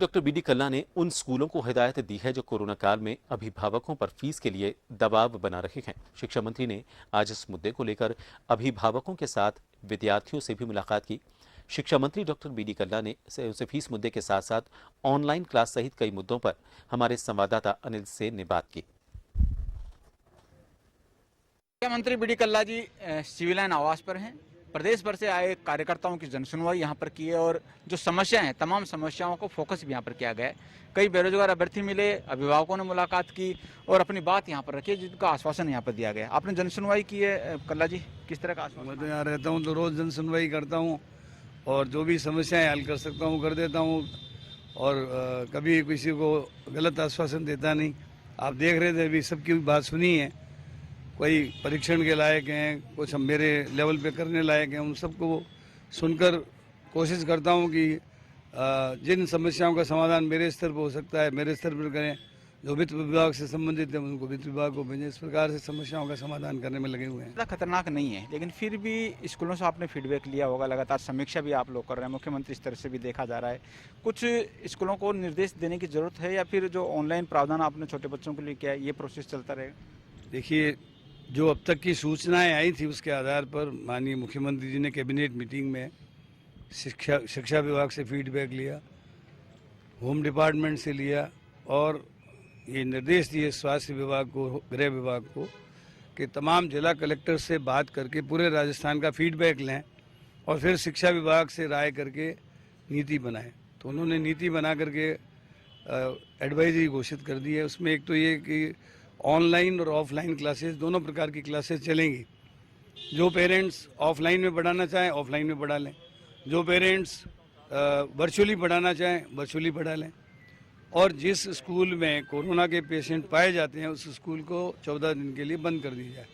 Doctor BD कल्ला ने उन स्कूलों को हिदायत दी है जो कोरोना काल में अभिभावकों पर फीस के लिए दबाव बना रहे हैं। शिक्षा मंत्री ने आज इस मुद्दे को लेकर अभिभावकों के साथ विद्यार्थियों से भी मुलाकात की। शिक्षा मंत्री डॉक्टर बीडी कल्ला ने उसे फीस मुद्दे के साथ साथ ऑनलाइन क्लास सहित कई मुद्दों पर हमारे संवाददाता अनिल सेन ने बात की। शिक्षा मंत्री बीडी कल्ला जी सिविल लाइन आवास पर हैं। प्रदेश भर से आए कार्यकर्ताओं की जनसुनवाई यहाँ पर की है और जो समस्या है तमाम समस्याओं को फोकस भी यहाँ पर किया गया है। कई बेरोजगार अभ्यर्थी मिले, अभिभावकों ने मुलाकात की और अपनी बात यहाँ पर रखी, जिनका आश्वासन यहाँ पर दिया गया। आपने जनसुनवाई की है कल्ला जी, किस तरह का आश्वासन? मैं तो यहाँ रहता हूँ तो रोज़ जनसुनवाई करता हूँ और जो भी समस्याएं हल कर सकता हूँ कर देता हूँ और कभी किसी को गलत आश्वासन देता नहीं। आप देख रहे थे अभी सबकी बात सुनी है, कोई परीक्षण के लायक हैं, कुछ हम मेरे लेवल पे करने लायक हैं, उन सबको सुनकर कोशिश करता हूं कि जिन समस्याओं का समाधान मेरे स्तर पर हो सकता है मेरे स्तर पर करें। जो वित्त विभाग से संबंधित है उनको वित्त विभाग को भेजें। इस प्रकार से समस्याओं का समाधान करने में लगे हुए हैं। ज़्यादा खतरनाक नहीं है, लेकिन फिर भी स्कूलों से आपने फीडबैक लिया होगा, लगातार समीक्षा भी आप लोग कर रहे हैं, मुख्यमंत्री स्तर से भी देखा जा रहा है। कुछ स्कूलों को निर्देश देने की जरूरत है या फिर जो ऑनलाइन प्रावधान आपने छोटे बच्चों के लिए किया है ये प्रोसेस चलता रहेगा? देखिए, जो अब तक की सूचनाएं आई थी उसके आधार पर माननीय मुख्यमंत्री जी ने कैबिनेट मीटिंग में शिक्षा विभाग से फीडबैक लिया, होम डिपार्टमेंट से लिया और ये निर्देश दिए स्वास्थ्य विभाग को, गृह विभाग को कि तमाम जिला कलेक्टर से बात करके पूरे राजस्थान का फीडबैक लें और फिर शिक्षा विभाग से राय करके नीति बनाएं। तो उन्होंने नीति बना करके एडवाइजरी घोषित कर दी है। उसमें एक तो ये कि ऑनलाइन और ऑफलाइन क्लासेस दोनों प्रकार की क्लासेस चलेंगी। जो पेरेंट्स ऑफलाइन में पढ़ाना चाहें ऑफलाइन में पढ़ा लें, जो पेरेंट्स वर्चुअली पढ़ाना चाहें वर्चुअली पढ़ा लें और जिस स्कूल में कोरोना के पेशेंट पाए जाते हैं उस स्कूल को 14 दिन के लिए बंद कर दी जाए।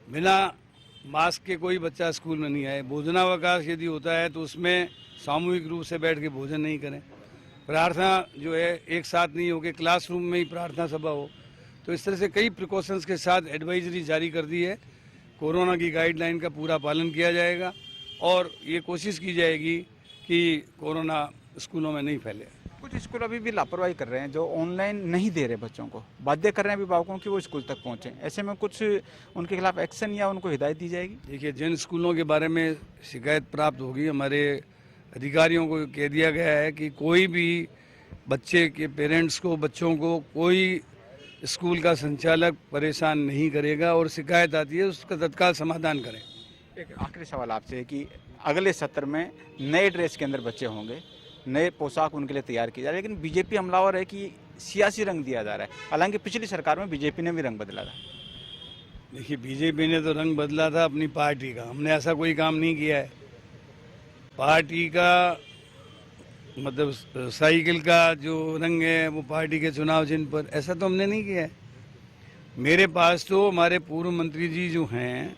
बिना मास्क के कोई बच्चा स्कूल में नहीं आए। भोजनावकाश यदि होता है तो उसमें सामूहिक रूप से बैठ के भोजन नहीं करें। प्रार्थना जो है एक साथ नहीं हो के क्लासरूम में ही प्रार्थना सभा हो। तो इस तरह से कई प्रिकॉशंस के साथ एडवाइजरी जारी कर दी है। कोरोना की गाइडलाइन का पूरा पालन किया जाएगा और ये कोशिश की जाएगी कि कोरोना स्कूलों में नहीं फैले। कुछ स्कूल अभी भी लापरवाही कर रहे हैं, जो ऑनलाइन नहीं दे रहे बच्चों को, बाध्य कर रहे हैं अभिभावकों की वो स्कूल तक पहुंचे। ऐसे में कुछ उनके खिलाफ एक्शन या उनको हिदायत दी जाएगी? देखिए, जिन स्कूलों के बारे में शिकायत प्राप्त होगी हमारे अधिकारियों को कह दिया गया है कि कोई भी बच्चे के पेरेंट्स को, बच्चों को कोई स्कूल का संचालक परेशान नहीं करेगा और शिकायत आती है उसका तत्काल समाधान करें। एक आखिरी सवाल आपसे है कि अगले सत्र में नए ड्रेस के अंदर बच्चे होंगे, नए पोशाक उनके लिए तैयार की जा रही है, लेकिन बीजेपी हमलावर है कि सियासी रंग दिया जा रहा है। हालांकि पिछली सरकार में बीजेपी ने भी रंग बदला था। देखिए, बीजेपी ने तो रंग बदला था अपनी पार्टी का, हमने ऐसा कोई काम नहीं किया है। पार्टी का मतलब साइकिल का जो रंग है वो पार्टी के चुनाव चिन्ह पर, ऐसा तो हमने नहीं किया है। मेरे पास तो हमारे पूर्व मंत्री जी जो हैं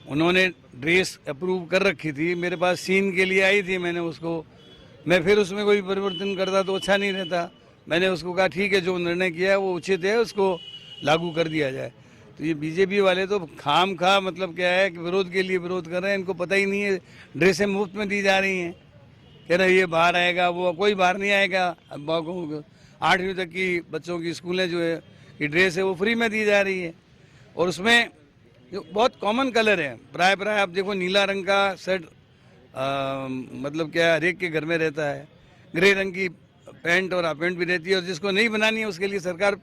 उन्होंने ड्रेस अप्रूव कर रखी थी, मेरे पास सीन के लिए आई थी। मैं फिर उसमें कोई परिवर्तन करता तो अच्छा नहीं रहता। मैंने उसको कहा ठीक है, जो निर्णय किया है वो उचित है, उसको लागू कर दिया जाए। तो ये बीजेपी वाले तो खाम खा मतलब क्या है कि विरोध के लिए विरोध कर रहे हैं। इनको पता ही नहीं है ड्रेसें मुफ्त में दी जा रही हैं। कह रहे ये बाहर आएगा, वो कोई बाहर नहीं आएगा। अब 8वीं तक की बच्चों की स्कूलें जो है कि ड्रेस है वो फ्री में दी जा रही है और उसमें जो बहुत कॉमन कलर है, प्राय आप देखो नीला रंग का शर्ट मतलब क्या हर एक के घर में रहता है, ग्रे रंग की पैंट और हाफ पैंट भी रहती है और जिसको नहीं बनानी है उसके लिए सरकार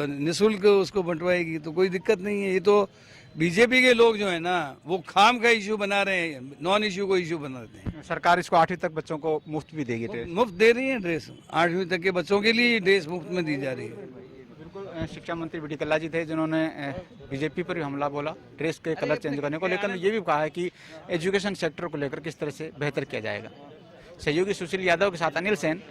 निःशुल्क उसको बंटवाएगी, तो कोई दिक्कत नहीं है। ये तो बीजेपी के लोग जो है ना वो खाम का इशू बना रहे हैं, नॉन इशू को इशू बना देते हैं। सरकार इसको 8वीं तक बच्चों को मुफ्त भी देगी, मुफ्त दे रही है ड्रेस। 8वीं तक के बच्चों के लिए ड्रेस मुफ्त में दी जा रही है। बिल्कुल, शिक्षा मंत्री बीडी कल्ला जी थे जिन्होंने बीजेपी पर भी हमला बोला ड्रेस के कलर चेंज करने को लेकर। ये भी कहा है कि एजुकेशन सेक्टर को लेकर किस तरह से बेहतर किया जाएगा। सहयोगी सुशील यादव के साथ अनिल सेन,